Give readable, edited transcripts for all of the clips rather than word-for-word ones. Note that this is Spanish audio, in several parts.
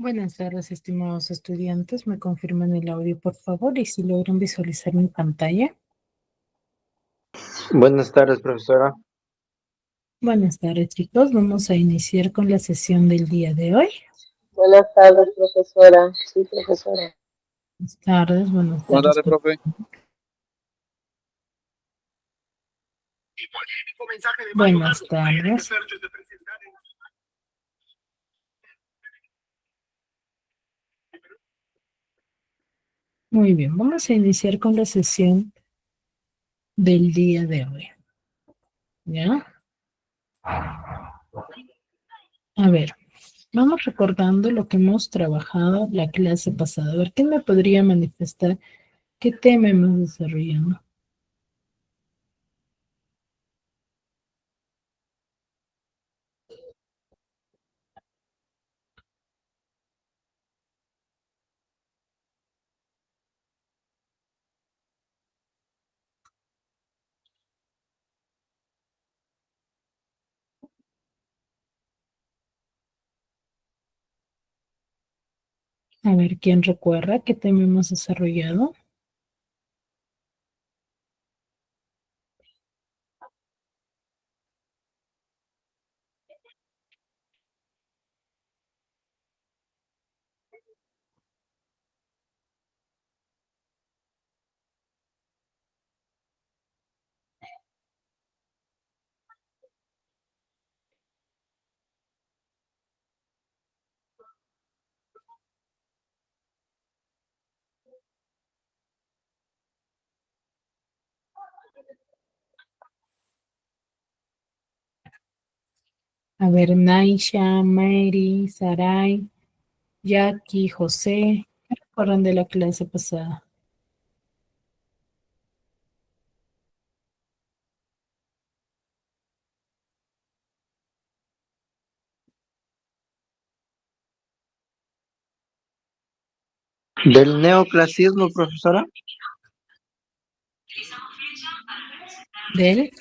Buenas tardes, estimados estudiantes. ¿Me confirman el audio, por favor? Y si logran visualizar mi pantalla. Buenas tardes, profesora. Buenas tardes, chicos. Vamos a iniciar con la sesión del día de hoy. Buenas tardes, profesora. Sí, profesora. Buenas tardes, Buenas tardes, profe. Buenas tardes. Muy bien, vamos a iniciar con la sesión del día de hoy. ¿Ya? A ver, vamos recordando lo que hemos trabajado la clase pasada. A ver, ¿quién me podría manifestar qué tema hemos desarrollado? A ver, ¿quién recuerda qué tema hemos desarrollado? A ver, Naisha, Mary, Sarai, Jackie, José, ¿qué recuerdan de la clase pasada? ¿Del neoclasismo, profesora? ¿De él?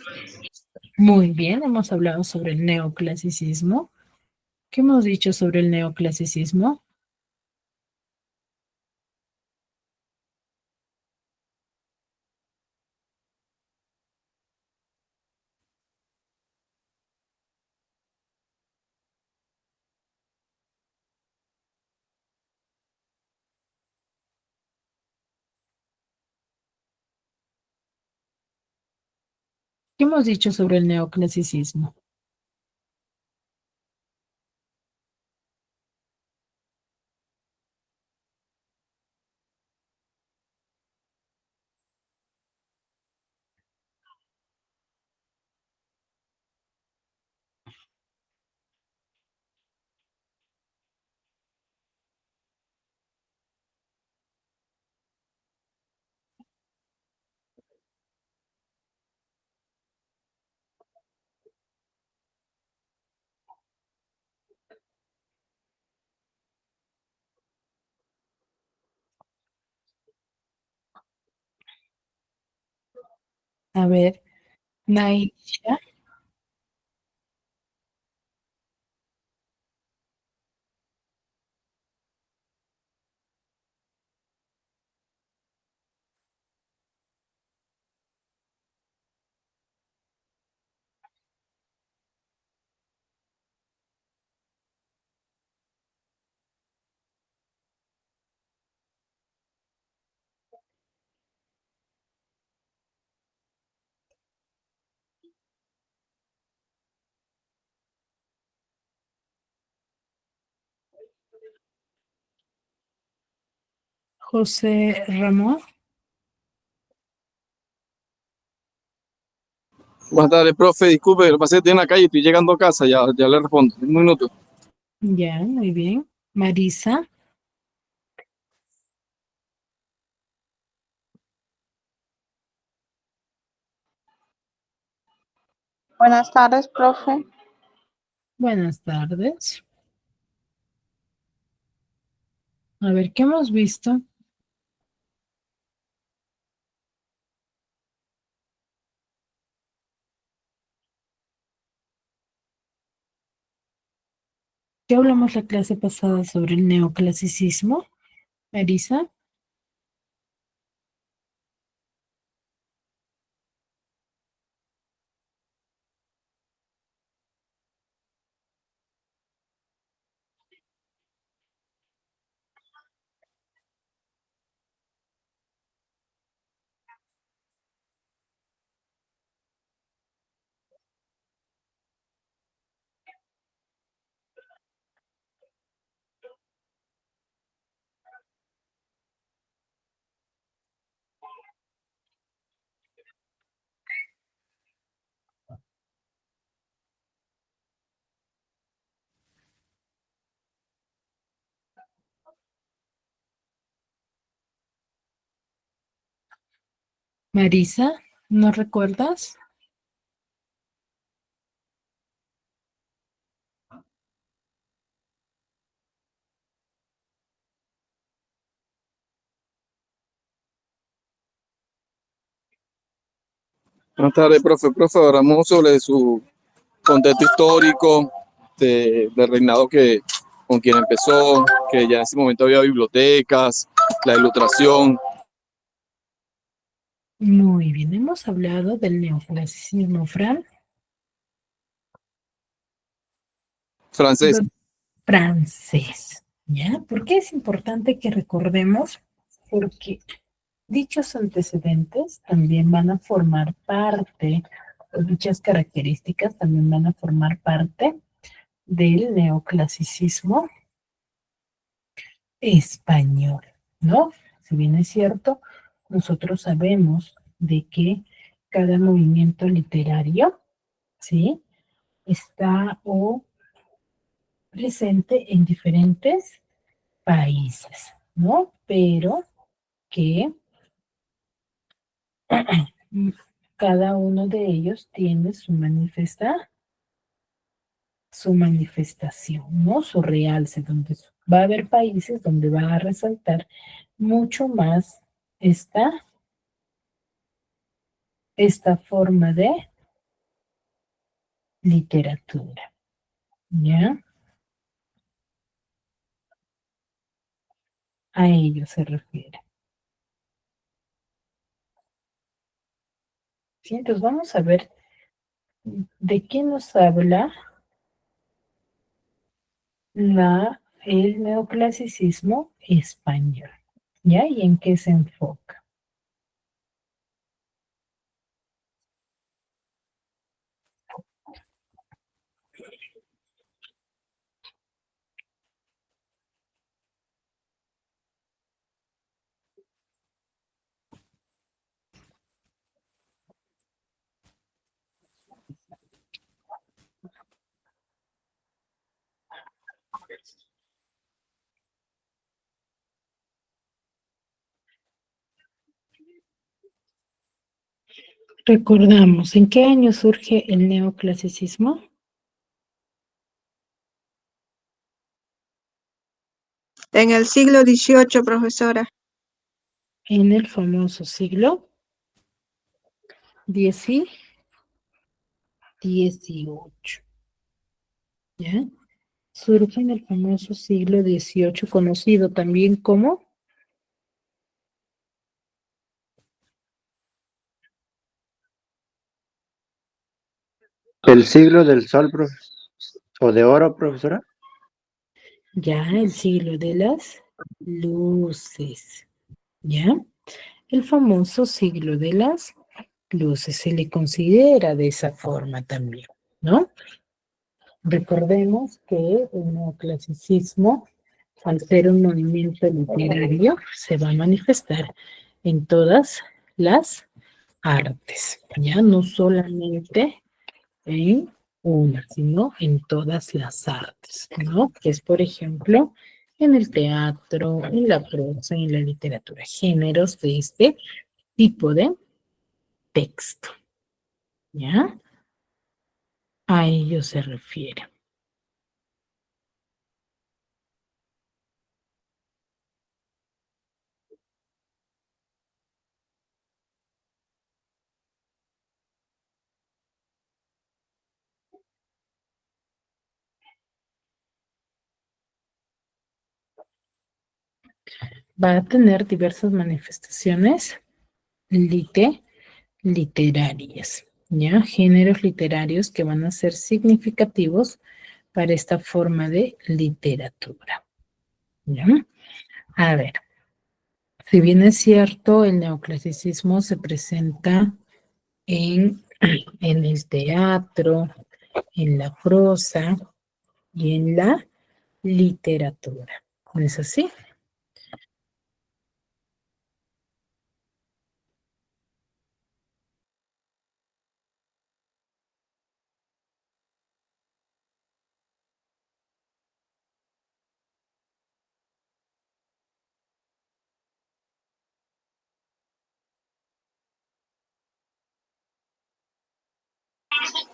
Muy bien, hemos hablado sobre el neoclasicismo. ¿Qué hemos dicho sobre el neoclasicismo? ¿Qué hemos dicho sobre el neoclasicismo? A ver, Naisha, José Ramón. Buenas tardes, profe. Disculpe, lo pasé en la calle, estoy llegando a casa, ya le respondo. Un minuto. Ya, muy bien. Marisa, Buenas tardes, profe. buenas tardes. A ver, ¿qué hemos visto? ¿Qué hablamos la clase pasada sobre el neoclasicismo, Marisa? Marisa, ¿no recuerdas? Buenas tardes, profe. Profe, hablamos sobre su contexto histórico del reinado con quien empezó, que ya en ese momento había bibliotecas, la ilustración Muy bien, hemos hablado del neoclasicismo, Fran. francesa. Francés, ¿ya? ¿Por qué es importante que recordemos? Porque dichos antecedentes también van a formar parte, o dichas características también van a formar parte del neoclasicismo español, ¿no? Si bien es cierto, nosotros sabemos de que cada movimiento literario, ¿sí? Está o presente en diferentes países, ¿no? Pero que cada uno de ellos tiene su manifestación, ¿no? Su realce, donde va a haber países donde va a resaltar mucho más esta, esta forma de literatura, ¿ya? A ello se refiere. Sí, entonces vamos a ver de qué nos habla el neoclasicismo español, ¿ya? ¿Y en qué se enfoca? Recordamos, ¿en qué año surge el neoclasicismo? En el siglo XVIII, profesora. En el famoso siglo XVIII, ¿ya? Surge en el famoso siglo XVIII, conocido también como ¿El siglo del sol, o de oro, profesora? ya el siglo de las luces, ¿ya? El famoso siglo de las luces se le considera de esa forma también, ¿no? Recordemos que el neoclasicismo, al ser un movimiento literario, se va a manifestar en todas las artes, ya no solamente en una, sino en todas las artes, ¿no? Que es, por ejemplo, en el teatro, en la prosa, en la literatura, géneros de este tipo de texto, ¿ya? A ello se refiere. va a tener diversas manifestaciones literarias, ¿ya? Géneros literarios que van a ser significativos para esta forma de literatura, ¿ya? A ver, si bien es cierto, el neoclasicismo se presenta en, en el teatro, en la prosa y en la literatura. ¿No es así?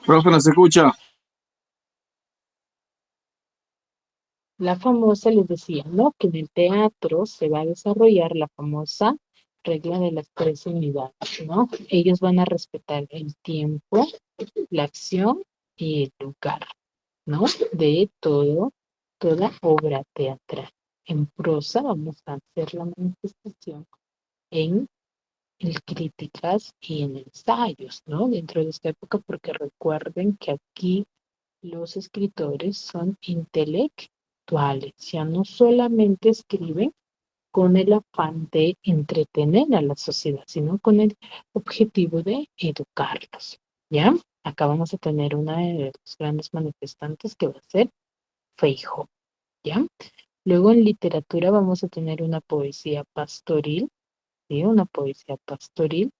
Profe, no se escucha. La famosa, les decía, ¿no? Que en el teatro se va a desarrollar la famosa regla de las 3 unidades, ¿no? Ellos van a respetar el tiempo, la acción y el lugar, ¿no? De toda obra teatral. En prosa vamos a hacer la manifestación en el críticas y en ensayos, ¿no? Dentro de esta época, porque recuerden que aquí los escritores son intelectuales, ya no solamente escriben con el afán de entretener a la sociedad, sino con el objetivo de educarlos, ¿ya? Acá vamos a tener una de los grandes manifestantes que va a ser Feijóo, ¿ya? Luego en literatura vamos a tener una poesía pastoril, ¿sí? Una poesía pastoril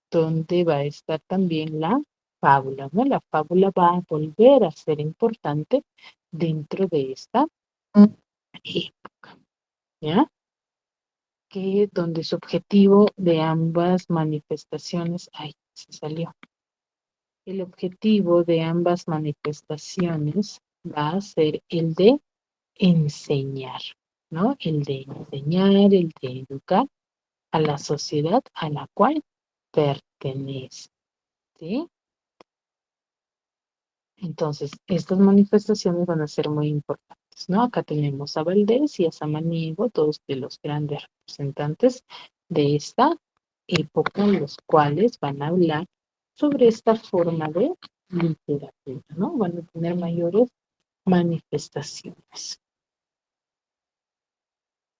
donde va a estar también la fábula, ¿no? La fábula va a volver a ser importante dentro de esta época, ¿ya? Que donde su objetivo de ambas manifestaciones, ay, se salió. El objetivo de ambas manifestaciones va a ser el de enseñar, ¿no? El de enseñar, el de educar a la sociedad a la cual pertenece, ¿sí? Entonces, estas manifestaciones van a ser muy importantes, ¿no? Acá tenemos a Valdés y a Samaniego, dos de los grandes representantes de esta época, los cuales van a hablar sobre esta forma de literatura, ¿no? Van a tener mayores manifestaciones,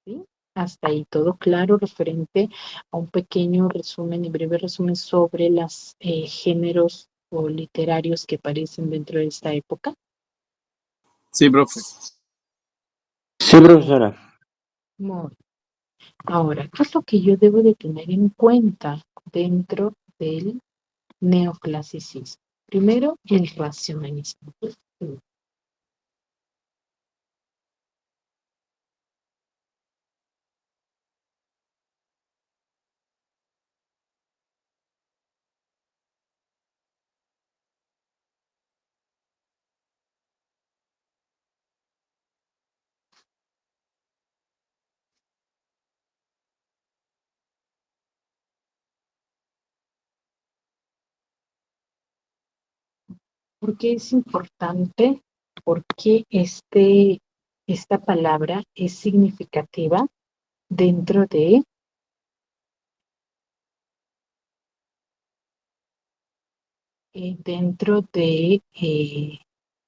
¿sí? Hasta ahí todo claro referente a un pequeño resumen y breve resumen sobre los géneros o literarios que aparecen dentro de esta época. Sí, profe. Sí, profesora. Muy bien. Ahora, ¿qué es lo que yo debo de tener en cuenta dentro del neoclasicismo? Primero, el racionalismo. ¿Por qué es importante? Porque esta palabra es significativa dentro de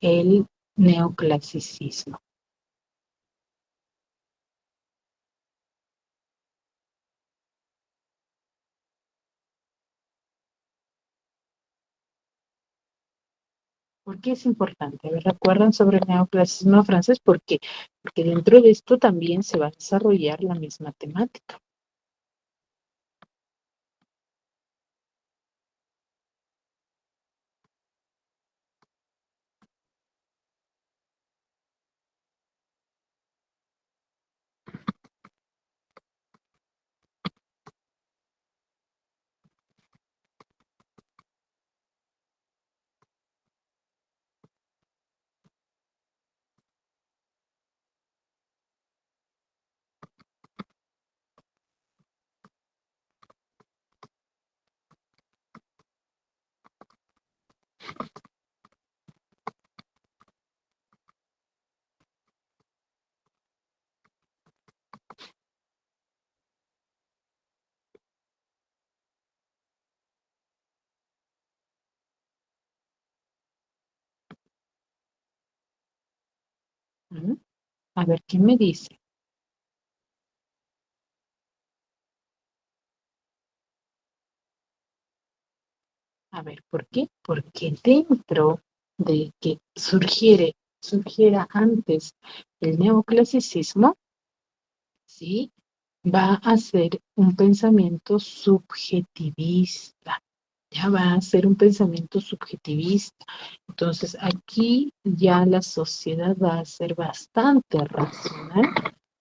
el neoclasicismo. ¿Por qué es importante? A ver, ¿recuerdan sobre el neoclasicismo francés? ¿Por qué? Porque dentro de esto también se va a desarrollar la misma temática. ¿Mm? A ver, ¿qué me dice? A ver, ¿por qué? Porque dentro de que surgiera antes el neoclasicismo, ¿sí? Va a ser un pensamiento subjetivista. Ya va a ser un pensamiento subjetivista. Entonces, aquí ya la sociedad va a ser bastante racional,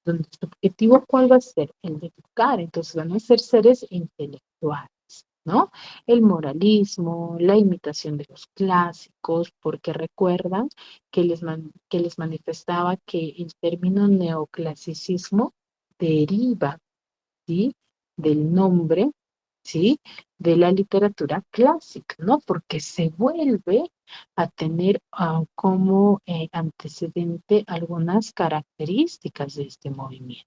donde su objetivo, ¿cuál va a ser? El de educar. Entonces, van a ser seres intelectuales, ¿no? El moralismo, la imitación de los clásicos, porque recuerdan que les manifestaba que el término neoclasicismo deriva, ¿sí? Del nombre, ¿sí? De la literatura clásica, ¿no? Porque se vuelve a tener como antecedente algunas características de este movimiento,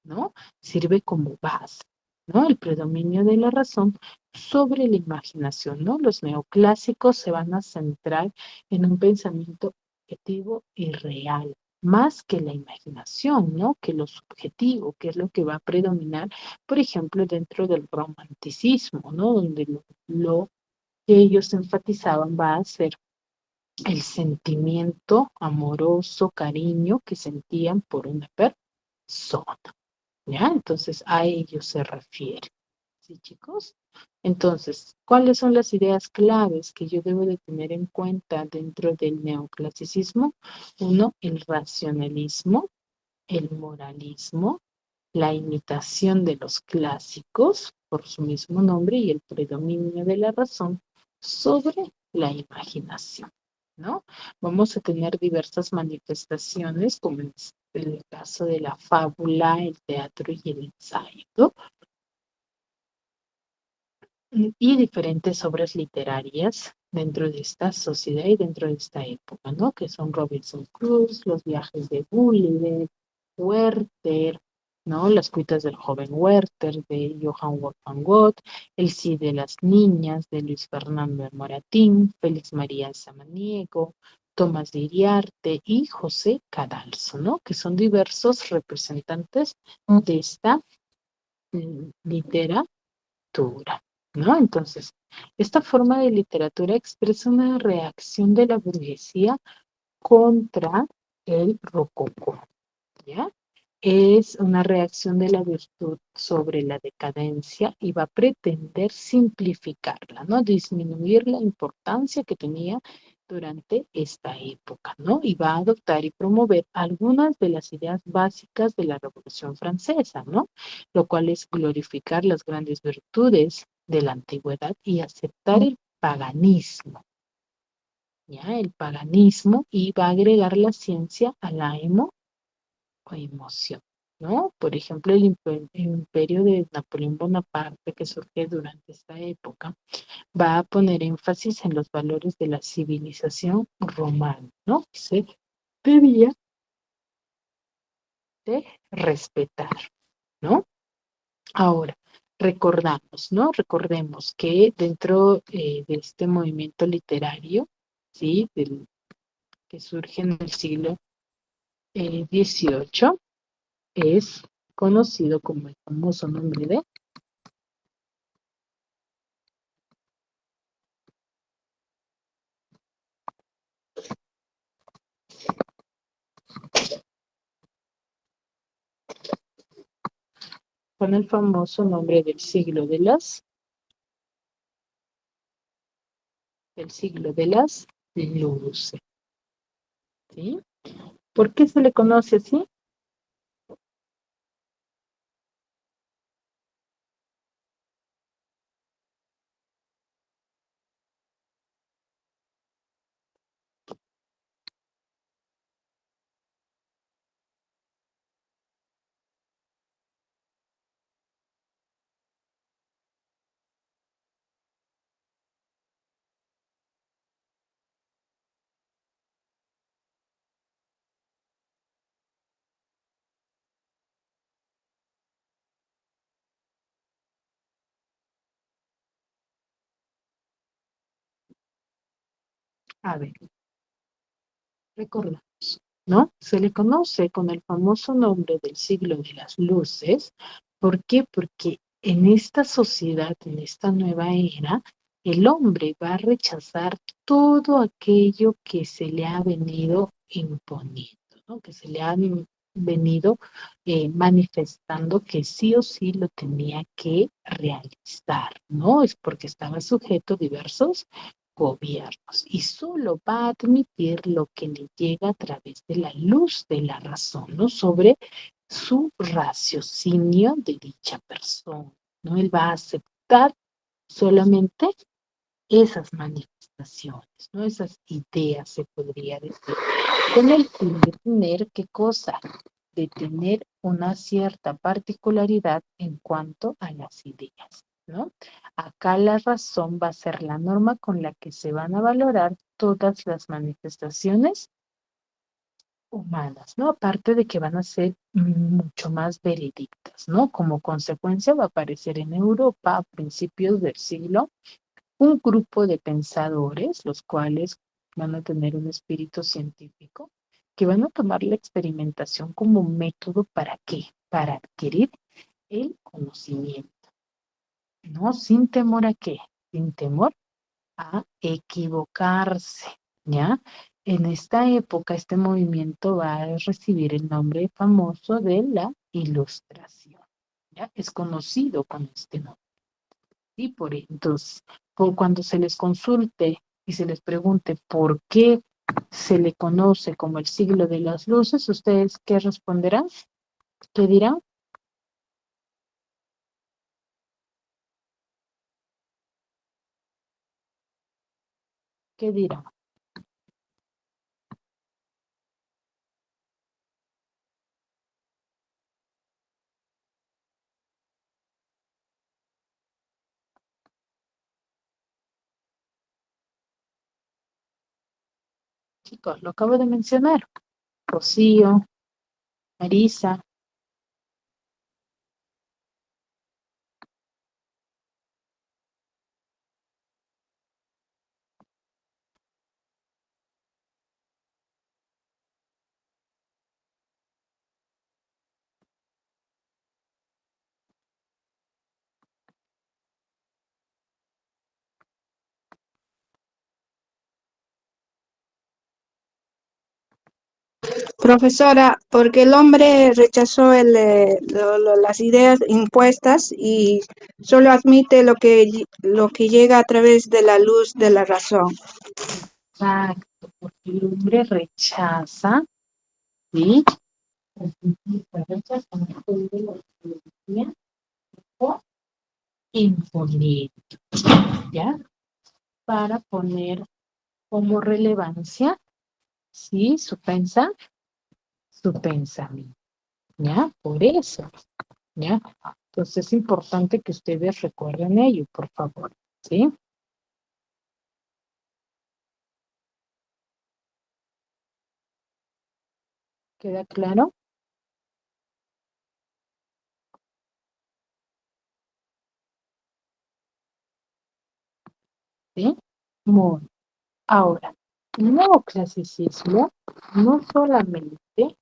¿no? Sirve como base, ¿no? El predominio de la razón sobre la imaginación, ¿no? Los neoclásicos se van a centrar en un pensamiento objetivo y real, más que la imaginación, ¿no? Que lo subjetivo, que es lo que va a predominar, por ejemplo, dentro del romanticismo, ¿no? Donde lo que ellos enfatizaban va a ser el sentimiento amoroso, cariño que sentían por una persona. ¿Ya? Entonces a ello se refiere. ¿Sí, chicos? Entonces, ¿cuáles son las ideas claves que yo debo de tener en cuenta dentro del neoclasicismo? Uno, el racionalismo, el moralismo, la imitación de los clásicos por su mismo nombre y el predominio de la razón sobre la imaginación, ¿no? Vamos a tener diversas manifestaciones, como en el caso de la fábula, el teatro y el ensayo, ¿no? Y diferentes obras literarias dentro de esta sociedad y dentro de esta época, ¿no? Que son Robinson Crusoe, los viajes de Gulliver, Werther, ¿no? Las cuitas del joven Werther de Johann Wolfgang Goethe, El Cid de las niñas de Luis Fernando Moratín, Félix María Samaniego, Tomás de Iriarte y José Cadalso, ¿no? Que son diversos representantes de esta literatura. ¿No? Entonces, esta forma de literatura expresa una reacción de la burguesía contra el rococó, ¿ya? Es una reacción de la virtud sobre la decadencia y va a pretender simplificarla, ¿no? Disminuir la importancia que tenía durante esta época, ¿no? Y va a adoptar y promover algunas de las ideas básicas de la Revolución Francesa, ¿no? Lo cual es glorificar las grandes virtudes de la antigüedad y aceptar el paganismo, ¿ya? El paganismo, y va a agregar la ciencia a la o emoción, ¿no? Por ejemplo, el imperio de Napoleón Bonaparte, que surge durante esta época, va a poner énfasis en los valores de la civilización romana, ¿no? Que se debía de respetar, ¿no? Ahora, recordamos, ¿no? Recordemos que dentro de este movimiento literario, ¿sí? Que surge en el siglo XVIII, es conocido como el famoso nombre de con el famoso nombre del siglo de las luces, ¿sí? ¿Por qué se le conoce así? A ver, recordamos. ¿no? Se le conoce con el famoso nombre del siglo de las luces. ¿Por qué? Porque en esta sociedad, en esta nueva era, el hombre va a rechazar todo aquello que se le ha venido imponiendo, ¿no? Que se le ha venido manifestando que sí o sí lo tenía que realizar, ¿no? Es porque estaba sujeto a diversos gobiernos y solo va a admitir lo que le llega a través de la luz de la razón, ¿no? Sobre su raciocinio de dicha persona, ¿no? Él va a aceptar solamente esas manifestaciones, ¿no? Esas ideas, se podría decir, con el fin de tener, ¿qué cosa? De tener una cierta particularidad en cuanto a las ideas, ¿no? Acá la razón va a ser la norma con la que se van a valorar todas las manifestaciones humanas, ¿no? Aparte de que van a ser mucho más veredictas, ¿no? Como consecuencia va a aparecer en Europa a principios del siglo un grupo de pensadores, los cuales van a tener un espíritu científico, que van a tomar la experimentación como método ¿para qué? Para adquirir el conocimiento, ¿no? Sin temor a qué, sin temor a equivocarse, ¿ya? En esta época, este movimiento va a recibir el nombre famoso de la Ilustración, ¿ya? Es conocido con este nombre. Y entonces, cuando se les consulte y se les pregunte por qué se le conoce como el siglo de las luces, ¿ustedes qué responderán? ¿Qué dirán? ¿Qué dirán? Chicos, lo acabo de mencionar. Rocío, Marisa. Profesora, porque el hombre rechazó las ideas impuestas y solo admite lo que llega a través de la luz de la razón. Exacto, porque el hombre rechaza, ¿sí? Rechaza o imponer, ¿ya? Para poner como relevancia, ¿sí? Su pensamiento, ¿ya? Por eso, ¿ya? Entonces es importante que ustedes recuerden ello, por favor, ¿sí? ¿Queda claro? ¿Sí? Muy bien. Ahora, el nuevo clasicismo no solamente, ¿sí?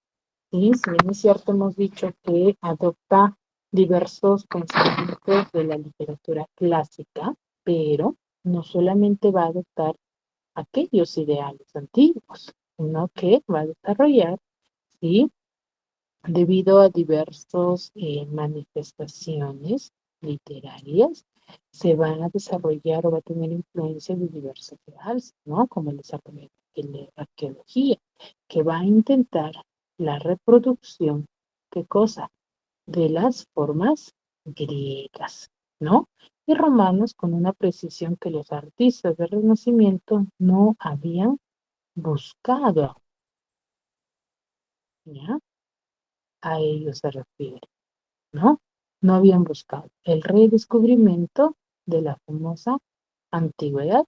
Si bien es cierto, hemos dicho que adopta diversos pensamientos de la literatura clásica, pero no solamente va a adoptar aquellos ideales antiguos, sino que va a desarrollar, ¿sí? Debido a diversas manifestaciones literarias, se van a desarrollar o va a tener influencia de diversos ideales, ¿no? Como el desarrollo de la arqueología, que va a intentar la reproducción, ¿qué cosa? De las formas griegas, ¿no? Y romanos con una precisión que los artistas del Renacimiento no habían buscado, ¿ya? A ellos se refiere, ¿no? No habían buscado el redescubrimiento de la famosa antigüedad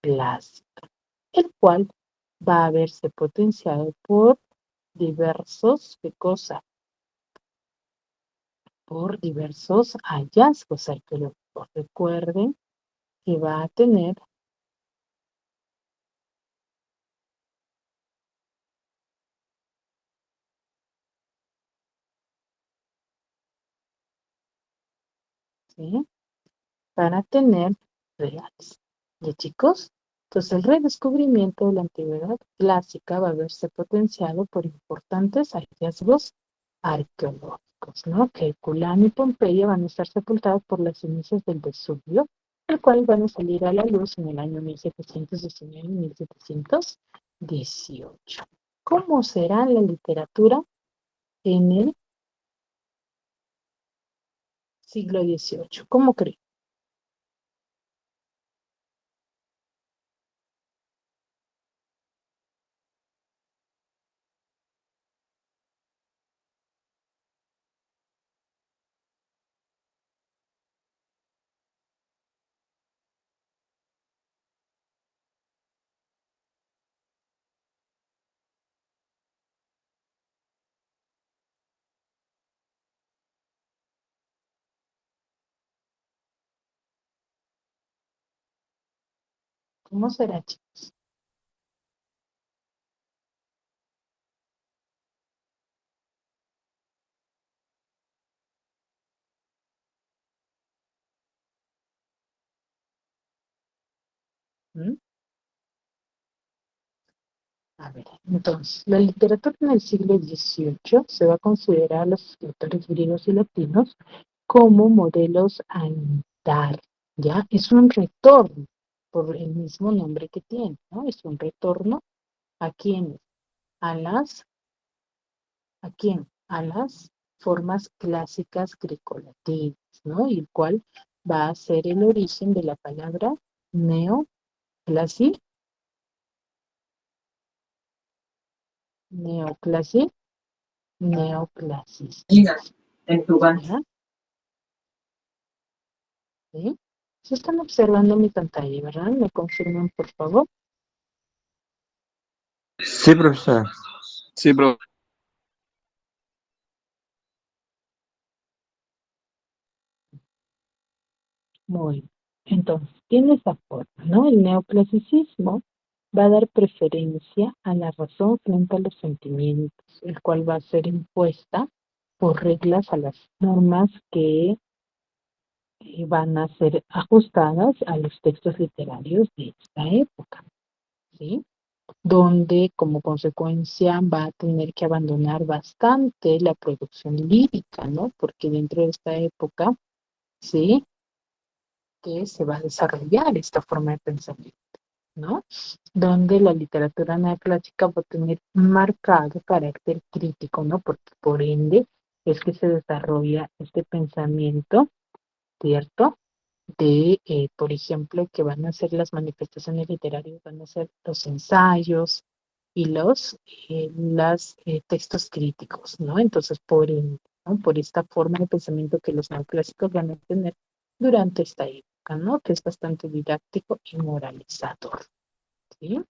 clásica, el cual va a verse potenciado por diversos, ¿qué cosa? Por diversos hallazgos arqueológicos. Recuerden que va a tener ¿sí? Para tener reales. ¿Ya, chicos? Entonces, el redescubrimiento de la antigüedad clásica va a verse potenciado por importantes hallazgos arqueológicos, ¿no? Que Herculano y Pompeya van a estar sepultados por las cenizas del Vesubio, el cual van a salir a la luz en el año 1719 y 1718. ¿Cómo será la literatura en el siglo XVIII? ¿Cómo creen? ¿Cómo será, chicos? ¿Mm? A ver, entonces, la literatura en el siglo XVIII se va a considerar a los escritores griegos y latinos como modelos a imitar, ¿ya? Es un retorno, por el mismo nombre que tiene, ¿no? Es un retorno a quién, a las, ¿a quién? A las formas clásicas grecolatinas, ¿no? Y el cual va a ser el origen de la palabra neoclasi, neoclasi, neoclasismo, ¿ya? ¿Sí? Se están observando mi pantalla, ¿verdad? ¿Me confirman, por favor? Sí, profesora. Sí, profe. Muy bien. Entonces, tiene esa forma, ¿no? El neoclasicismo va a dar preferencia a la razón frente a los sentimientos, el cual va a ser impuesta por reglas a las normas que van a ser ajustadas a los textos literarios de esta época, ¿sí? Donde como consecuencia va a tener que abandonar bastante la producción lírica, ¿no? Porque dentro de esta época, ¿sí? Que se va a desarrollar esta forma de pensamiento, ¿no? Donde la literatura neoclásica va a tener un marcado carácter crítico, ¿no? Porque por ende es que se desarrolla este pensamiento, ¿cierto? De, por ejemplo, que van a ser las manifestaciones literarias, van a ser los ensayos y los textos críticos, ¿no? Entonces, por ende, ¿no? Por esta forma de pensamiento que los neoclásicos van a tener durante esta época, ¿no? Que es bastante didáctico y moralizador, ¿sí?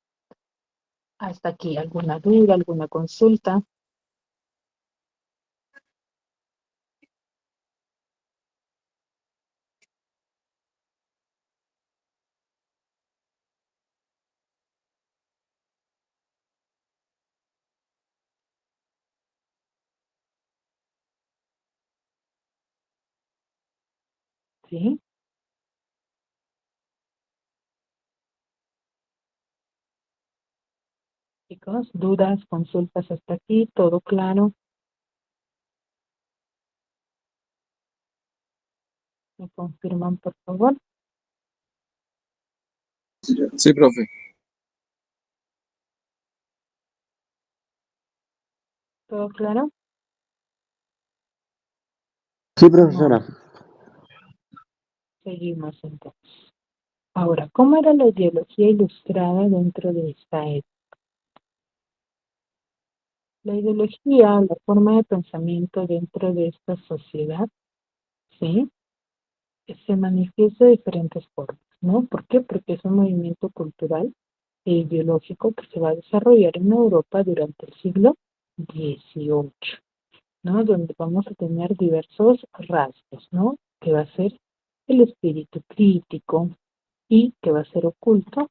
Hasta aquí, ¿alguna duda, alguna consulta? ¿Sí? Chicos, dudas, consultas hasta aquí, todo claro. ¿Me confirman, por favor? Sí, profe. ¿Todo claro? Sí, profesora. Seguimos entonces. Ahora, ¿cómo era la ideología ilustrada dentro de esta época? La ideología, la forma de pensamiento dentro de esta sociedad, ¿sí? Se manifiesta de diferentes formas, ¿no? ¿Por qué? Porque es un movimiento cultural e ideológico que se va a desarrollar en Europa durante el siglo XVIII, ¿no? Donde vamos a tener diversos rasgos, ¿no? Que va a ser el espíritu crítico y que va a ser oculto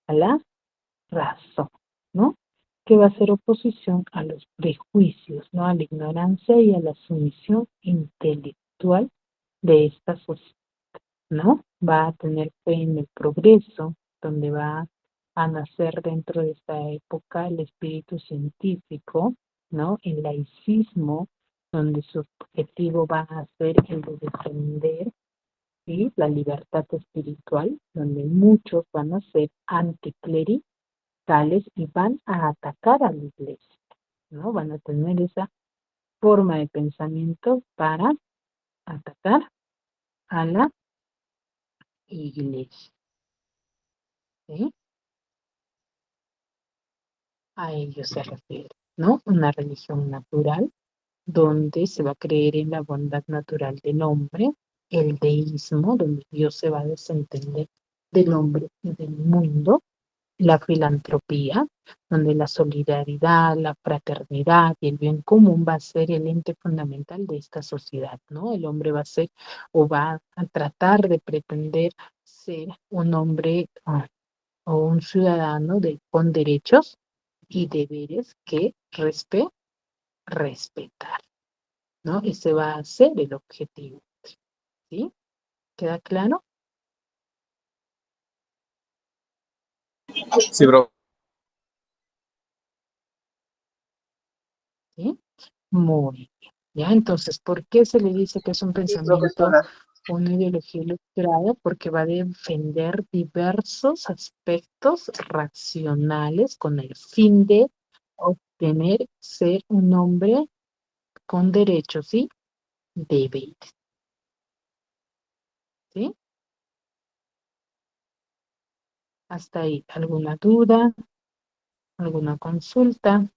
a la razón, ¿no? Que va a ser oposición a los prejuicios, ¿no? A la ignorancia y a la sumisión intelectual de esta sociedad, ¿no? Va a tener fe en el progreso, donde va a nacer dentro de esta época el espíritu científico, ¿no? El laicismo, donde su objetivo va a ser el de defender, ¿sí?, la libertad espiritual, donde muchos van a ser anticlericales y van a atacar a la iglesia, ¿no? Van a tener esa forma de pensamiento para atacar a la iglesia, ¿sí? A ello se refiere, ¿no? Una religión natural donde se va a creer en la bondad natural del hombre, el deísmo, donde Dios se va a desentender del hombre y del mundo, la filantropía, donde la solidaridad, la fraternidad y el bien común va a ser el ente fundamental de esta sociedad, ¿no? El hombre va a ser o va a tratar de pretender ser un hombre o un ciudadano con derechos y deberes que respetar, ¿no? Ese va a ser el objetivo, ¿sí? ¿Queda claro? Sí, bro. ¿Sí? Muy bien. ¿Ya? Entonces, ¿por qué se le dice que es un Sí, pensamiento, profesora. una ideología ilustrada? Porque va a defender diversos aspectos racionales con el fin de obtener ser un hombre con derechos y deberes, ¿sí? Hasta ahí, ¿alguna duda? ¿Alguna consulta?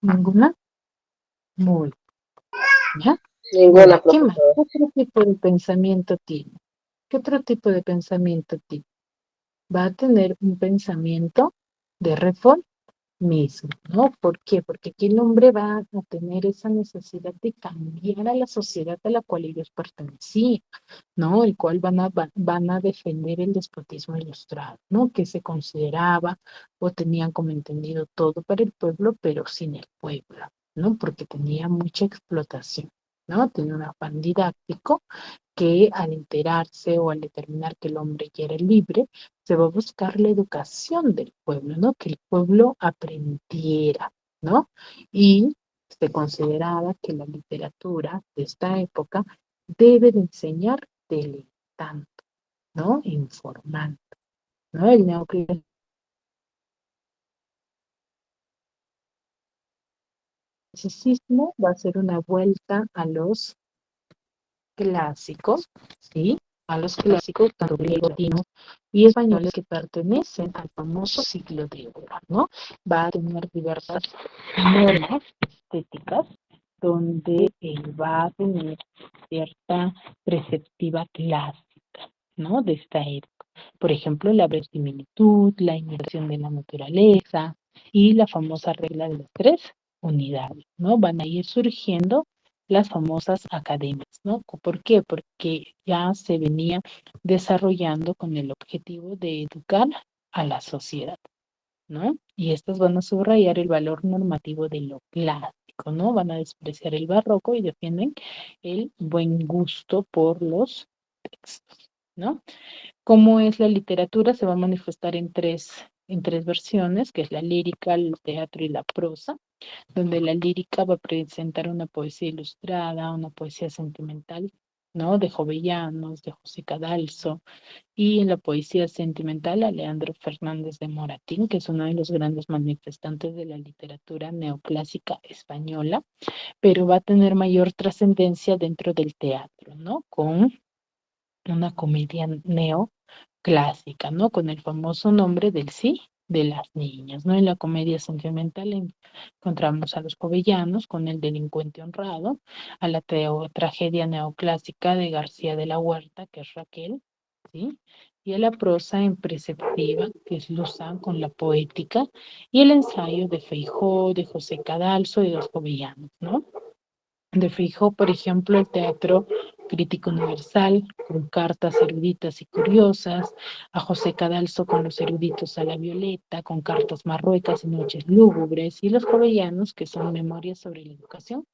¿Ninguna? Muy bien. ¿Ya? Ninguna, Bueno, ¿qué más? profesora. ¿Qué otro tipo de pensamiento tiene? ¿Qué otro tipo de pensamiento tiene? Va a tener un pensamiento de reformismo, ¿no? ¿Por qué? Porque aquí el hombre va a tener esa necesidad de cambiar a la sociedad a la cual ellos pertenecían, ¿no? El cual van a defender el despotismo ilustrado, ¿no? Que se consideraba o tenían como entendido todo para el pueblo, pero sin el pueblo, ¿no? Porque tenía mucha explotación, ¿no? Tenía un afán didáctico que al enterarse o al determinar que el hombre ya era libre, se va a buscar la educación del pueblo, ¿no? Que el pueblo aprendiera, ¿no? Y se consideraba que la literatura de esta época debe de enseñar deleitando, ¿no? Informando, ¿no? El neoclasicismo va a ser una vuelta a los clásicos, ¿sí? A los clásicos, tanto griegos, latinos y españoles que pertenecen al famoso siglo de oro, ¿no? Va a tener diversas normas estéticas donde va a tener cierta perspectiva clásica, ¿no? De esta época. Por ejemplo, la verosimilitud, la imitación de la naturaleza y la famosa regla de las tres unidades, ¿no? Van a ir surgiendo las famosas academias, ¿no? ¿Por qué? Porque ya se venía desarrollando con el objetivo de educar a la sociedad, ¿no? Y estas van a subrayar el valor normativo de lo clásico, ¿no? Van a despreciar el barroco y defienden el buen gusto por los textos, ¿no? ¿Cómo es la literatura? Se va a manifestar en tres versiones, que es la lírica, el teatro y la prosa, donde la lírica va a presentar una poesía ilustrada, una poesía sentimental, ¿no? De Jovellanos, de José Cadalso, y en la poesía sentimental a Leandro Fernández de Moratín, que es uno de los grandes manifestantes de la literatura neoclásica española, pero va a tener mayor trascendencia dentro del teatro, ¿no? Con una comedia clásica, ¿no? Con el famoso nombre del sí de las niñas, ¿no? En la comedia sentimental encontramos a los jovellanos con El delincuente honrado, a la tragedia neoclásica de García de la Huerta, que es Raquel, ¿sí? Y a la prosa imperceptiva, que es Luzán con la poética, y el ensayo de Feijó, de José Cadalso y de los jovellanos, ¿no? De Feijó, por ejemplo, el teatro crítico universal, con cartas eruditas y curiosas, a José Cadalso con los eruditos a la violeta, con cartas marruecas y noches lúgubres, y los jovellanos, que son memorias sobre la educación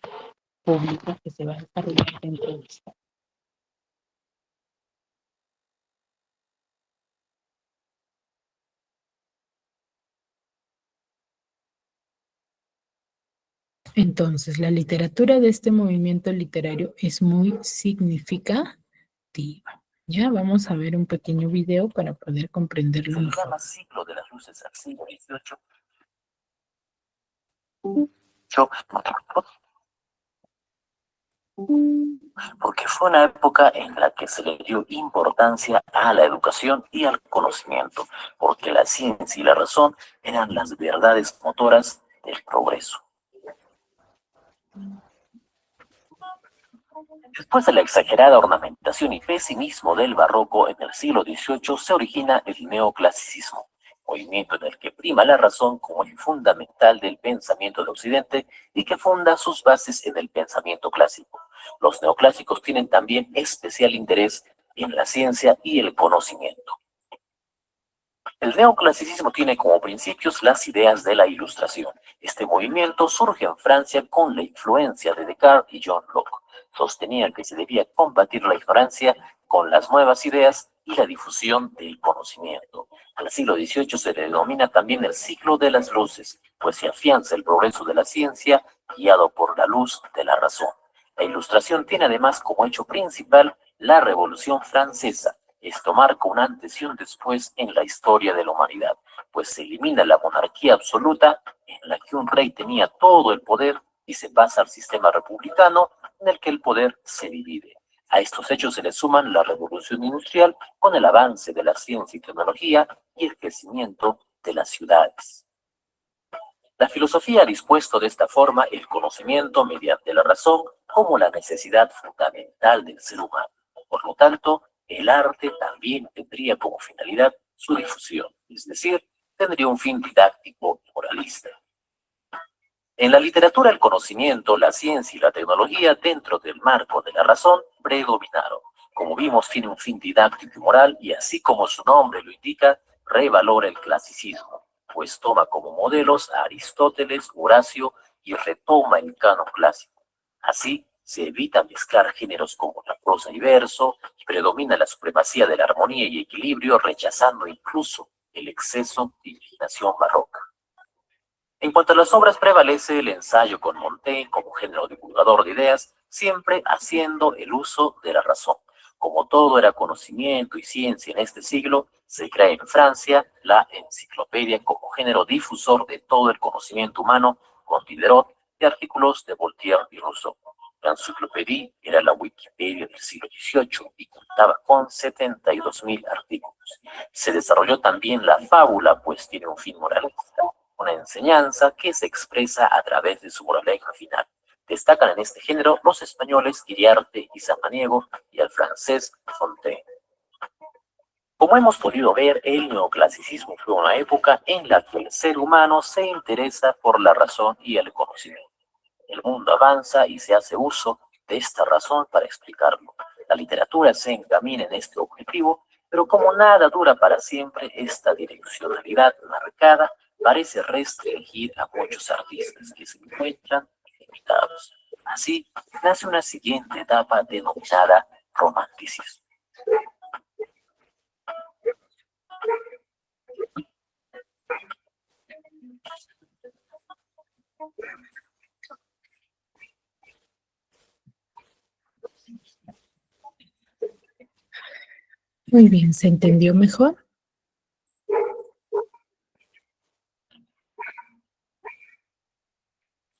pública que se va a desarrollar dentro de esta. Entonces, la literatura de este movimiento literario es muy significativa. Ya vamos a ver un pequeño video para poder comprenderlo mejor. Se llama Ciclo de las Luces al siglo XVIII. Porque fue una época en la que se le dio importancia a la educación y al conocimiento, porque la ciencia y la razón eran las verdades motoras del progreso. Después de la exagerada ornamentación y pesimismo del barroco en el siglo XVIII se origina el neoclasicismo, movimiento en el que prima la razón como el fundamental del pensamiento de Occidente y que funda sus bases en el pensamiento clásico. Los neoclásicos tienen también especial interés en la ciencia y el conocimiento. El neoclasicismo tiene como principios las ideas de la Ilustración. Este movimiento surge en Francia con la influencia de Descartes y John Locke. Sostenía que se debía combatir la ignorancia con las nuevas ideas y la difusión del conocimiento. Al siglo XVIII se le denomina también el siglo de las luces, pues se afianza el progreso de la ciencia guiado por la luz de la razón. La Ilustración tiene además como hecho principal la Revolución Francesa. Esto marca un antes y un después en la historia de la humanidad, pues se elimina la monarquía absoluta en la que un rey tenía todo el poder y se pasa al sistema republicano en el que el poder se divide. A estos hechos se le suman la revolución industrial con el avance de la ciencia y tecnología y el crecimiento de las ciudades. La filosofía ha dispuesto de esta forma el conocimiento mediante la razón como la necesidad fundamental del ser humano. Por lo tanto, el arte también tendría como finalidad su difusión, es decir, tendría un fin didáctico y moralista. En la literatura, el conocimiento, la ciencia y la tecnología, dentro del marco de la razón, predominaron. Como vimos, tiene un fin didáctico y moral, y así como su nombre lo indica, revalora el clasicismo, pues toma como modelos a Aristóteles, Horacio y retoma el canon clásico. Así, se evita mezclar géneros como la prosa y verso, y predomina la supremacía de la armonía y equilibrio, rechazando incluso el exceso de imaginación barroca. En cuanto a las obras, prevalece el ensayo con Montaigne como género divulgador de ideas, siempre haciendo el uso de la razón. Como todo era conocimiento y ciencia en este siglo, se crea en Francia la enciclopedia como género difusor de todo el conocimiento humano, con Diderot y artículos de Voltaire y Rousseau. La enciclopedia era la Wikipedia del siglo XVIII y contaba con 72.000 artículos. Se desarrolló también la fábula, pues tiene un fin moralista, una enseñanza que se expresa a través de su moraleja final. Destacan en este género los españoles Iriarte y Samaniego y el francés Fontaine. Como hemos podido ver, el neoclasicismo fue una época en la que el ser humano se interesa por la razón y el conocimiento. El mundo avanza y se hace uso de esta razón para explicarlo. La literatura se encamina en este objetivo, pero como nada dura para siempre, esta direccionalidad marcada parece restringir a muchos artistas que se encuentran limitados. Así, nace una siguiente etapa denominada romanticismo. Muy bien, ¿se entendió mejor?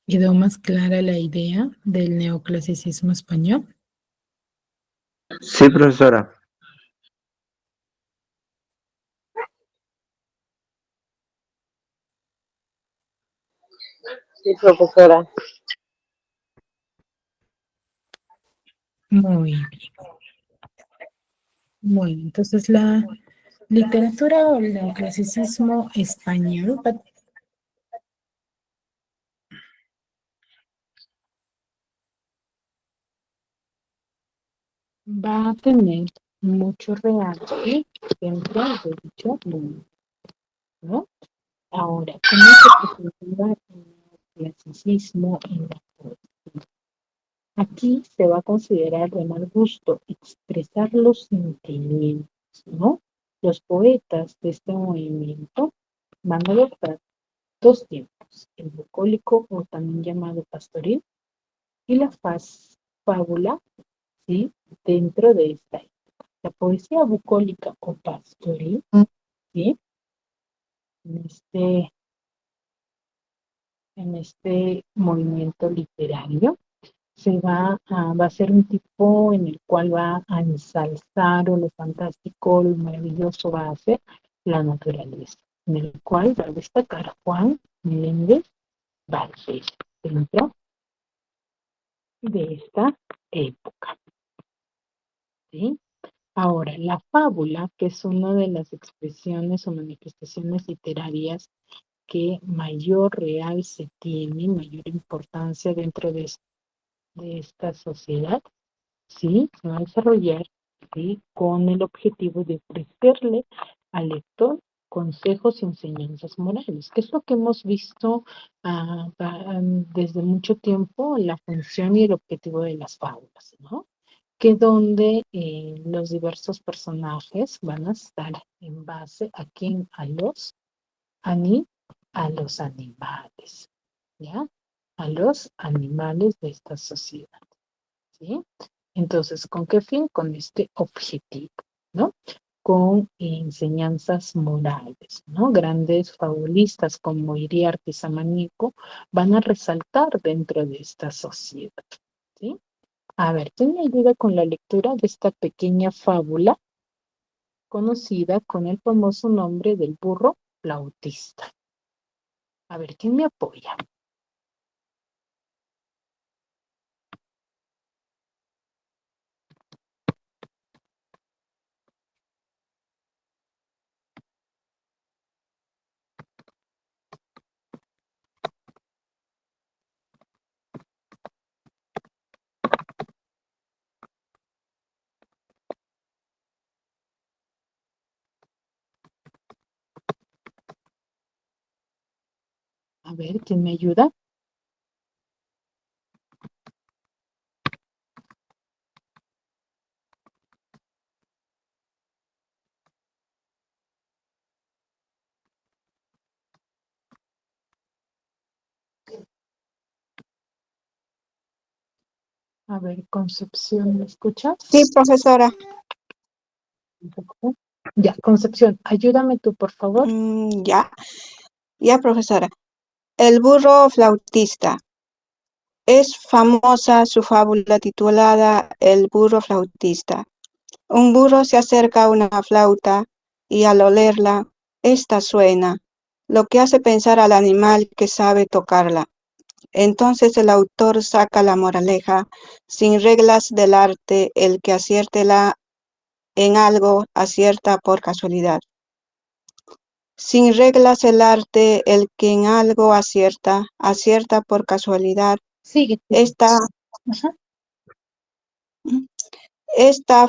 ¿Quedó más clara la idea del neoclasicismo español? Sí, profesora. Sí, profesora. Muy bien. Bueno, entonces la literatura o el clasicismo español va a tener mucho realce dentro de dicho mundo, ¿no? Ahora, ¿cómo se presenta el clasicismo en la poesía? Aquí se va a considerar de mal gusto expresar los sentimientos, ¿no? Los poetas de este movimiento van a adoptar dos tiempos, el bucólico o también llamado pastoril y la fábula, ¿sí? Dentro de esta época. La poesía bucólica o pastoril, ¿sí? En este movimiento literario va a ser un tipo en el cual va a ensalzar o lo fantástico, lo maravilloso va a ser la naturaleza, en el cual va a destacar Juan Meléndez Valdés dentro de esta época, ¿sí? Ahora, la fábula, que es una de las expresiones o manifestaciones literarias que mayor realce tiene, mayor importancia dentro de esta sociedad, ¿sí? Se va a desarrollar, ¿sí? Con el objetivo de ofrecerle al lector consejos y enseñanzas morales, que es lo que hemos visto desde mucho tiempo, la función y el objetivo de las fábulas, ¿no? Que donde los diversos personajes van a estar en base a quién, a los animales, ¿ya? A los animales de esta sociedad, ¿sí? Entonces, ¿con qué fin? Con este objetivo, ¿no? Con enseñanzas morales, ¿no? Grandes fabulistas como Iriarte y Samaniego van a resaltar dentro de esta sociedad, ¿sí? A ver, ¿quién me ayuda con la lectura de esta pequeña fábula conocida con el famoso nombre del burro flautista? A ver, ¿quién me apoya? A ver, ¿quién me ayuda? A ver, Concepción, ¿me escuchas? Sí, profesora. Ya, Concepción, ayúdame tú, por favor. Ya, profesora. El burro flautista. Es famosa su fábula titulada El burro flautista. Un burro se acerca a una flauta y al olerla, ésta suena, lo que hace pensar al animal que sabe tocarla. Entonces el autor saca la moraleja: sin reglas del arte, el que en algo acierta por casualidad. Sin reglas el arte, el que en algo acierta por casualidad. Sigue. Esta, Ajá. esta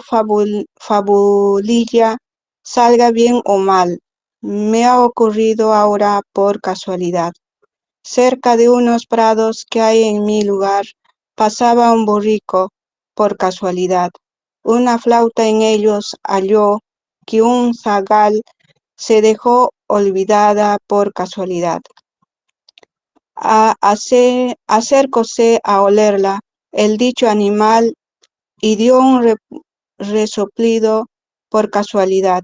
fabulilla, salga bien o mal, me ha ocurrido ahora por casualidad. Cerca de unos prados que hay en mi lugar, pasaba un borrico, por casualidad. Una flauta en ellos halló, que un zagal se dejó olvidada por casualidad. Acercóse a olerla el dicho animal y dio un resoplido por casualidad.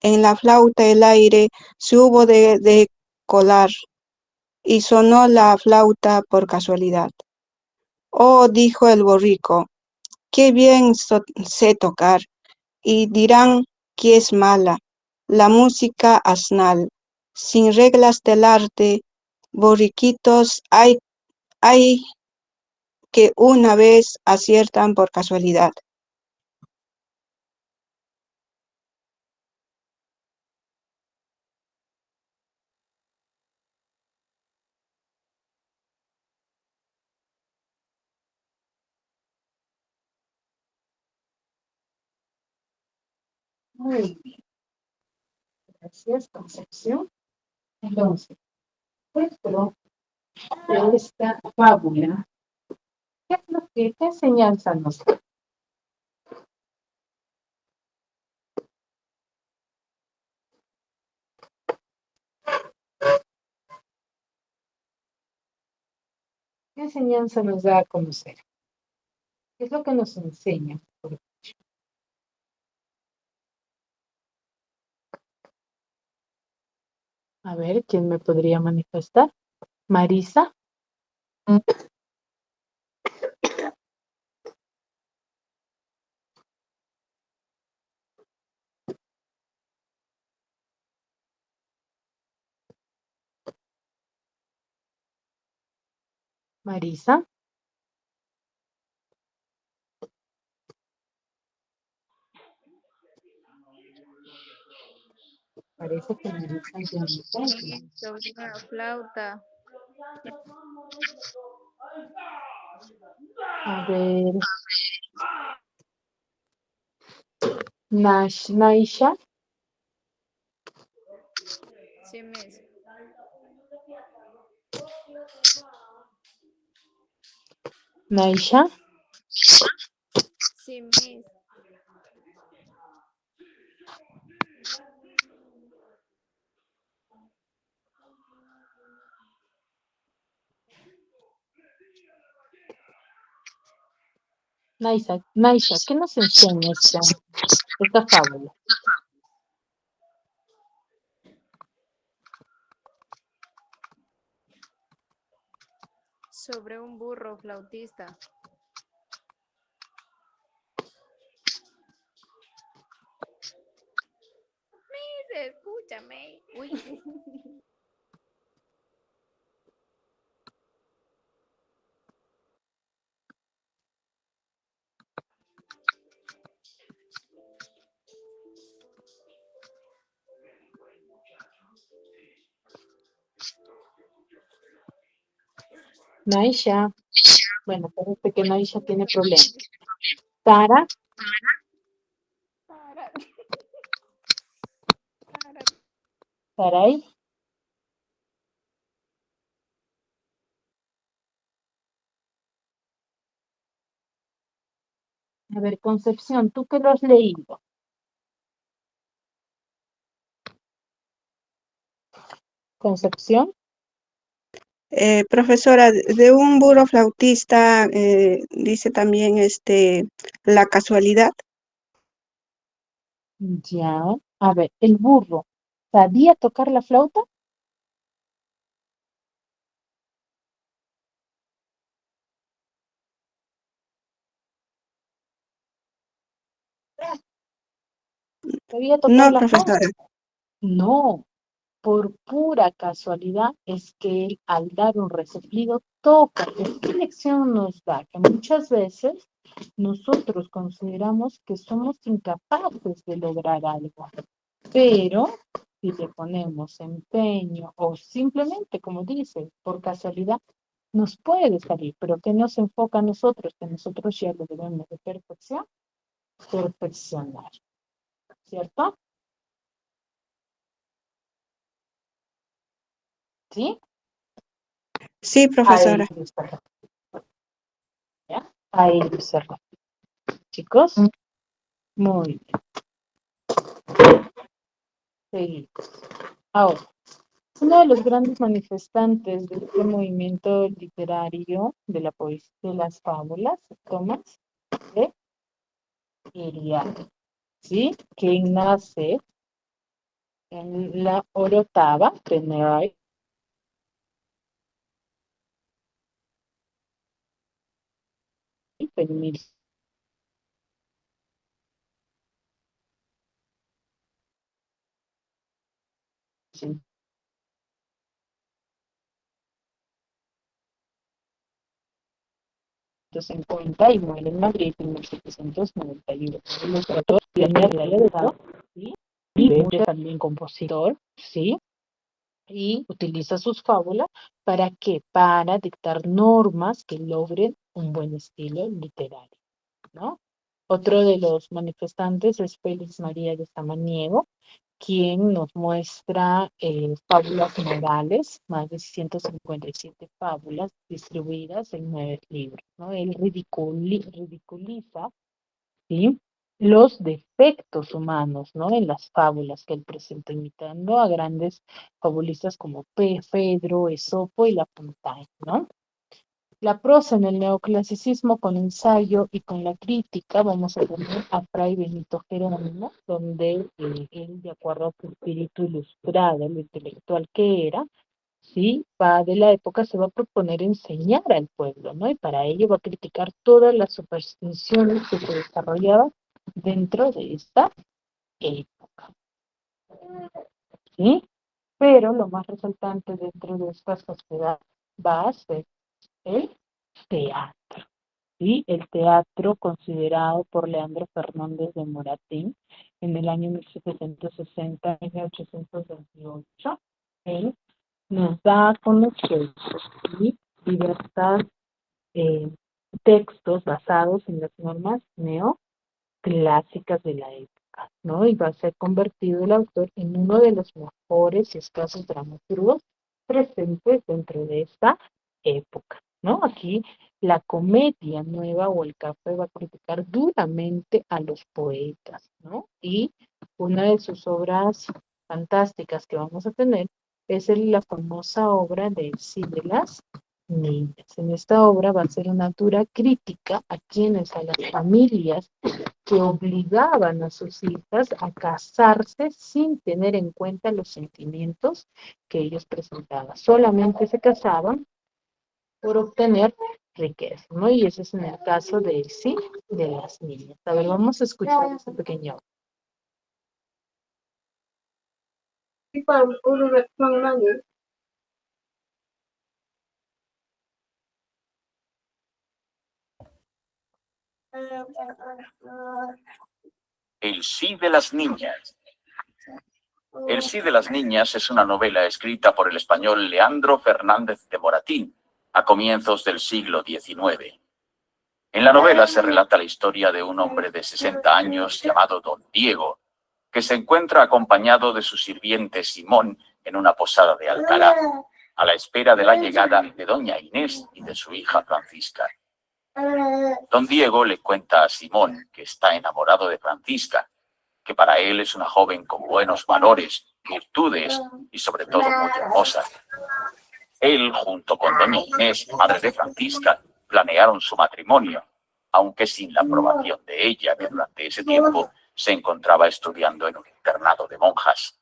En la flauta el aire se hubo de colar y sonó la flauta por casualidad. Oh, dijo el borrico, qué bien sé tocar, y dirán que es mala la música asnal. Sin reglas del arte, borriquitos hay que una vez aciertan por casualidad. Muy bien. Gracias, Concepción. Entonces, dentro de esta fábula, ¿qué es lo que te enseñanza nos da? ¿Qué enseñanza nos da a conocer? ¿Qué es lo que nos enseña? A ver, ¿quién me podría manifestar? Marisa. Marisa. Parece que Marisa ya no está. Sí, sobre una flauta. A ver. Naisha. Sí, Miss. Naisha. Sí, Miss. Naisha, ¿qué nos enseña esta fábula? Sobre un burro flautista. Miss, escúchame. Uy. Naisha. Bueno, parece que Naisha tiene problemas. Sara. Para. Para. Sarai. A ver, Concepción, ¿tú qué lo has leído? Concepción. Profesora, de un burro flautista, dice también la casualidad. Ya. A ver, el burro, ¿sabía tocar la flauta? ¿Sabía tocar No, la flauta? profesora. No, por pura casualidad es que él al dar un resoplido toca. ¿Qué lección nos da? Que muchas veces nosotros consideramos que somos incapaces de lograr algo, pero si le ponemos empeño o simplemente, como dice, por casualidad, nos puede salir, pero ¿qué nos enfoca a nosotros? Que nosotros ya lo debemos de perfeccionar, ¿cierto? ¿Sí? Sí, Ahí profesora. está. ¿Ya? Ahí está. Chicos, muy bien. Seguimos. Ahora, uno de los grandes manifestantes de este movimiento literario de la poesía de las fábulas, Tomás de Iriarte, ¿sí? Que nace en la Orotava de Neray, en 1000. 1750 y muere en Madrid en 1791. Ilustrator, ¿sí? Y es también compositor, ¿sí? Y utiliza sus fábulas ¿para qué? Para dictar normas que logren un buen estilo literario, ¿no? Otro de los manifestantes es Félix María de Samaniego, quien nos muestra fábulas morales, más de 157 fábulas distribuidas en 9 libros, ¿no? Él ridiculiza, ¿sí?, los defectos humanos, ¿no?, en las fábulas que él presenta, imitando a grandes fabulistas como Fedro, Esopo y La Fontaine, ¿no? La prosa en el neoclasicismo con ensayo y con la crítica, vamos a tener a Fray Benito Jerónimo, donde él, de acuerdo a su espíritu ilustrado, lo intelectual que era, ¿sí?, va de la época, se va a proponer enseñar al pueblo, ¿no? Y para ello va a criticar todas las supersticiones que se desarrollaban dentro de esta época, ¿sí? Pero lo más resaltante dentro de esta sociedad va a ser el teatro, ¿sí? El teatro considerado por Leandro Fernández de Moratín en el año 1760-1828, él nos da a conocer, ¿sí?, diversas textos basados en las normas neoclásicas de la época, ¿no? Y va a ser convertido el autor en uno de los mejores y escasos dramaturgos presentes dentro de esta época, ¿no? Aquí la comedia nueva o el café va a criticar duramente a los poetas, ¿no? Y una de sus obras fantásticas que vamos a tener es la famosa obra de El sí de las niñas. En esta obra va a ser una dura crítica a las familias que obligaban a sus hijas a casarse sin tener en cuenta los sentimientos que ellos presentaban. Solamente se casaban por obtener riqueza, ¿no? Y ese es en el caso de sí de las niñas. A ver, vamos a escuchar este pequeño. El sí de las niñas. El sí de las niñas es una novela escrita por el español Leandro Fernández de Moratín a comienzos del siglo XIX. En la novela se relata la historia de un hombre de 60 años llamado Don Diego, que se encuentra acompañado de su sirviente Simón en una posada de Alcalá, a la espera de la llegada de doña Inés y de su hija Francisca. Don Diego le cuenta a Simón que está enamorado de Francisca, que para él es una joven con buenos valores, virtudes y sobre todo muy hermosa. Él, junto con doña Inés, madre de Francisca, planearon su matrimonio, aunque sin la aprobación de ella, que durante ese tiempo se encontraba estudiando en un internado de monjas.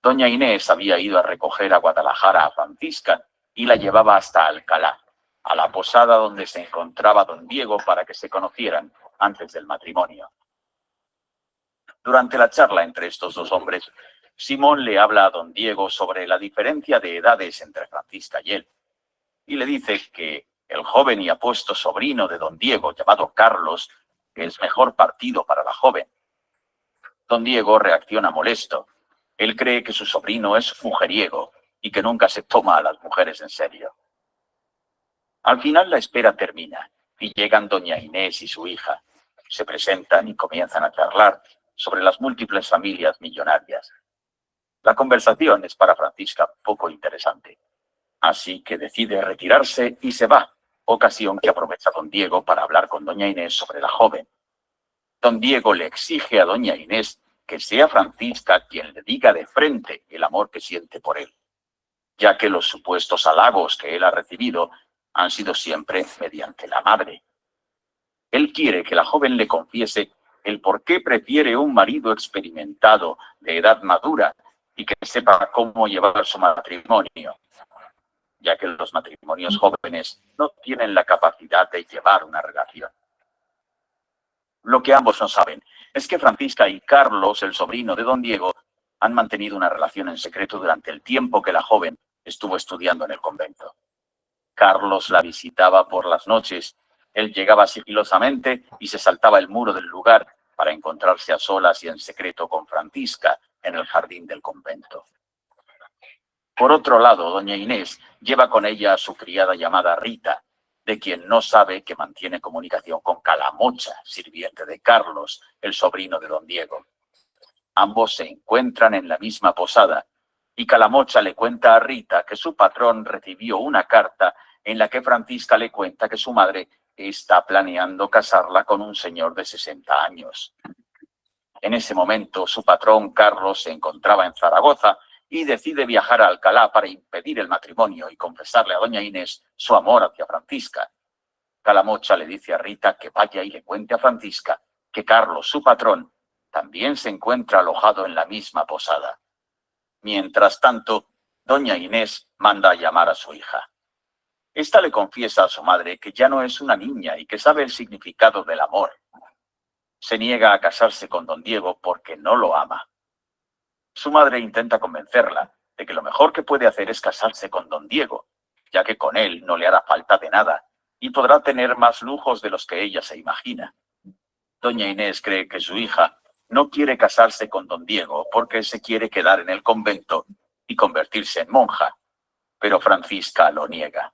Doña Inés había ido a recoger a Guadalajara a Francisca y la llevaba hasta Alcalá, a la posada donde se encontraba don Diego para que se conocieran antes del matrimonio. Durante la charla entre estos dos hombres, Simón le habla a don Diego sobre la diferencia de edades entre Francisca y él, y le dice que el joven y apuesto sobrino de don Diego, llamado Carlos, que es mejor partido para la joven. Don Diego reacciona molesto. Él cree que su sobrino es mujeriego y que nunca se toma a las mujeres en serio. Al final la espera termina y llegan doña Inés y su hija. Se presentan y comienzan a charlar sobre las múltiples familias millonarias. La conversación es para Francisca poco interesante, así que decide retirarse y se va, ocasión que aprovecha don Diego para hablar con doña Inés sobre la joven. Don Diego le exige a doña Inés que sea Francisca quien le diga de frente el amor que siente por él, ya que los supuestos halagos que él ha recibido han sido siempre mediante la madre. Él quiere que la joven le confiese el por qué prefiere un marido experimentado, de edad madura, y que sepa cómo llevar su matrimonio, ya que los matrimonios jóvenes no tienen la capacidad de llevar una relación. Lo que ambos no saben es que Francisca y Carlos, el sobrino de don Diego, han mantenido una relación en secreto durante el tiempo que la joven estuvo estudiando en el convento. Carlos la visitaba por las noches Él llegaba sigilosamente y se saltaba el muro del lugar para encontrarse a solas y en secreto con Francisca en el jardín del convento. Por otro lado, doña Inés lleva con ella a su criada llamada Rita, de quien no sabe que mantiene comunicación con Calamocha, sirviente de Carlos, el sobrino de don Diego. Ambos se encuentran en la misma posada y Calamocha le cuenta a Rita que su patrón recibió una carta en la que Francisca le cuenta que su madre está planeando casarla con un señor de 60 años. En ese momento, su patrón Carlos se encontraba en Zaragoza y decide viajar a Alcalá para impedir el matrimonio y confesarle a doña Inés su amor hacia Francisca. Calamocha le dice a Rita que vaya y le cuente a Francisca que Carlos, su patrón, también se encuentra alojado en la misma posada. Mientras tanto, doña Inés manda a llamar a su hija. Esta le confiesa a su madre que ya no es una niña y que sabe el significado del amor. Se niega a casarse con don Diego porque no lo ama. Su madre intenta convencerla de que lo mejor que puede hacer es casarse con don Diego, ya que con él no le hará falta de nada y podrá tener más lujos de los que ella se imagina. Doña Inés cree que su hija no quiere casarse con don Diego porque se quiere quedar en el convento y convertirse en monja, pero Francisca lo niega.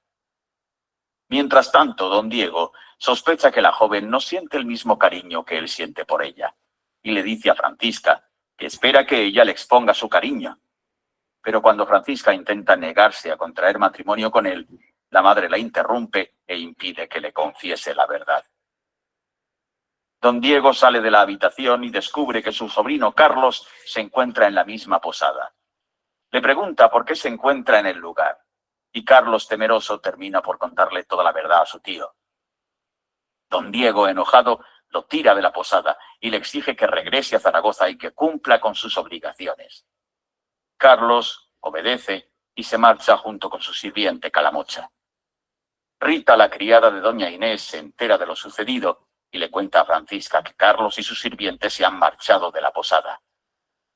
Mientras tanto, don Diego sospecha que la joven no siente el mismo cariño que él siente por ella y le dice a Francisca que espera que ella le exponga su cariño. Pero cuando Francisca intenta negarse a contraer matrimonio con él, la madre la interrumpe e impide que le confiese la verdad. Don Diego sale de la habitación y descubre que su sobrino Carlos se encuentra en la misma posada. Le pregunta por qué se encuentra en el lugar, y Carlos, temeroso, termina por contarle toda la verdad a su tío. Don Diego, enojado, lo tira de la posada y le exige que regrese a Zaragoza y que cumpla con sus obligaciones. Carlos obedece y se marcha junto con su sirviente Calamocha. Rita, la criada de doña Inés, se entera de lo sucedido y le cuenta a Francisca que Carlos y su sirviente se han marchado de la posada.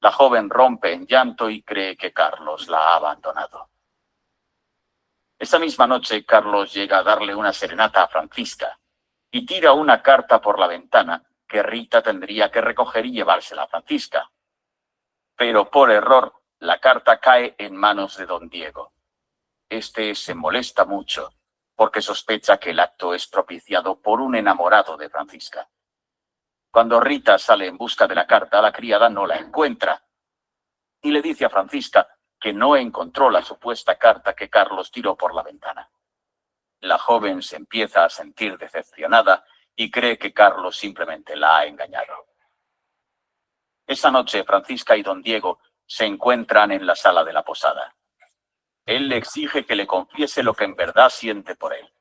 La joven rompe en llanto y cree que Carlos la ha abandonado. Esa misma noche, Carlos llega a darle una serenata a Francisca y tira una carta por la ventana que Rita tendría que recoger y llevársela a Francisca. Pero por error, la carta cae en manos de don Diego. Este se molesta mucho porque sospecha que el acto es propiciado por un enamorado de Francisca. Cuando Rita sale en busca de la carta, la criada no la encuentra y le dice a Francisca que no encontró la supuesta carta que Carlos tiró por la ventana. La joven se empieza a sentir decepcionada y cree que Carlos simplemente la ha engañado. Esa noche, Francisca y don Diego se encuentran en la sala de la posada. Él le exige que le confiese lo que en verdad siente por él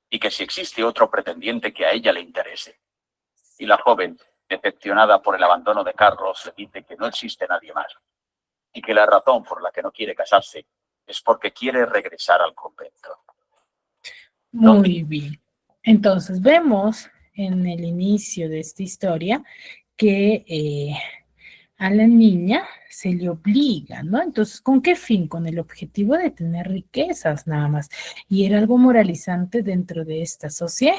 y que si existe otro pretendiente que a ella le interese. Y la joven, decepcionada por el abandono de Carlos, le dice que no existe nadie más y que la razón por la que no quiere casarse es porque quiere regresar al convento. Muy bien. Entonces vemos en el inicio de esta historia que a la niña se le obliga, ¿no? Entonces, ¿con qué fin? Con el objetivo de tener riquezas nada más. Y era algo moralizante dentro de esta sociedad.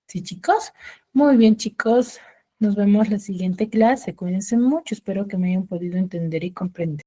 ¿Sí, chicos? Muy bien, chicos. Nos vemos la siguiente clase. Cuídense mucho. Espero que me hayan podido entender y comprender.